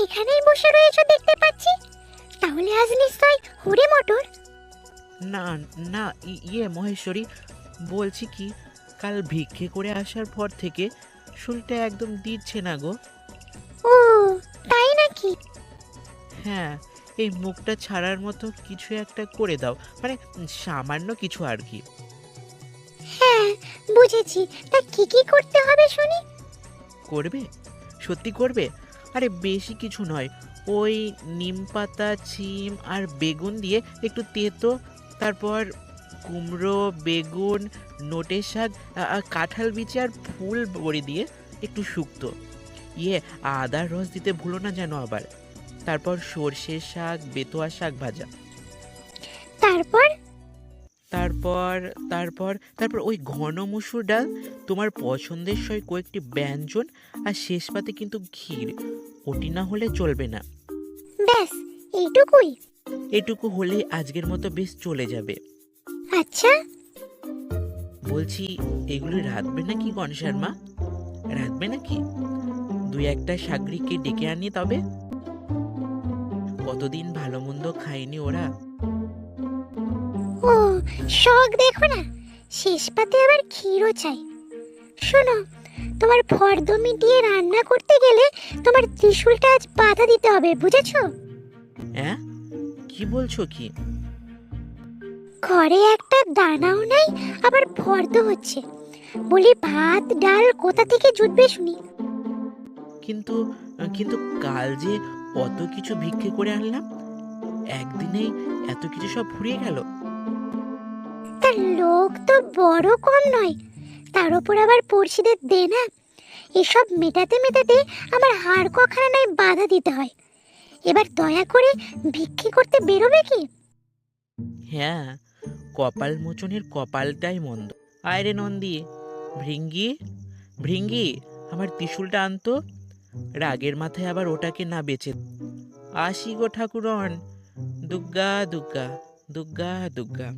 এখানেই বসে রয়েছো দেখতে পাচ্ছি। তাহলে আজ নিশ্চয় হুড়ে মটর। না না, মহেশ্বরী, বলছি কি, কাল ভিক্ষে করে আসার পর থেকে শরীরটা একদম দিচ্ছে না গো। ও, তাই নাকি? হ্যাঁ, এই মুখটা ছাড়ার মতো কিছু একটা করে দাও, মানে সামান্য কিছু আর কি। হ্যাঁ, বুঝেছি। তা কি কি করতে হবে শুনি? করবে? সত্যি করবে? আরে বেশি কিছু নয়, ওই নিম পাতা, শিম আর বেগুন দিয়ে একটু তেতো, তারপর কুমড়ো, বেগুন, নোটে শাক, কাঁঠাল বিচি আর ফুল বড়ি দিয়ে একটু শুক্তো, আদার রস দিতে ভুলো না যেন আবার। তারপর সর্ষে শাক, বেতোয়া শাক ভাজা। তারপর? তারপর তারপর তারপর ওই ঘন মসুর ডাল, তোমার পছন্দের সই কয়েকটি ব্যঞ্জন, আর শেষ পাতে কিন্তু ক্ষীর। ওটি না হলে চলবে না। ব্যাস, এইটুকুই? এটুকু হলেই আজকের মতো বেশ চলে যাবে। আচ্ছা। বলছি, এগুলো রাঁধবে নাকি কনসার মা? রাঁধবে নাকি? দুই একটা সাগরিককে ডেকে আনি তবে। কতদিন ভালো মন্দ খায়নি ওরা। ও, শখ দেখো না, শেষ পাতে আবার ক্ষীরও চাই। শোনো, তোমার ফর্দ মিটিয়ে রান্না করতে গেলে তোমার ত্রিশূলটা আজ বাধা দিতে হবে, বুঝেছো? হ্যাঁ, কি বলছো কি? ঘরে একটা দানাও নাই, আবার ফর্দ হচ্ছে। বলি ভাত ডাল কোথা থেকে জুটবে শুনি? কিন্তু কিন্তু কাল যে অত কিছু ভিক্ষে করে আনলাম, একদিনেই এত কিছু সব ফুরিয়ে গেল। তার লোক তো বড় কম নয়, তার উপর আবার পড়শিদের দেনা। এসব মেটাতে মেটাতে আমার হাড় কখানায় বাধা দিতে হয়। এবার দয়া করে ভিক্ষে করতে বেরোবে কি? হ্যাঁ, কপাল মোচনের কপালটাই মন্দ। আয় রে নন্দী, ভৃঙ্গি, ভৃঙ্গি, আমার ত্রিশূলটা আনতো। রাগের মাথায় আবার ওটাকে না বেচে। আসি গো ঠাকুরন, দুগ্গা দুগ্গা, দুগ্গা দুগ্গা।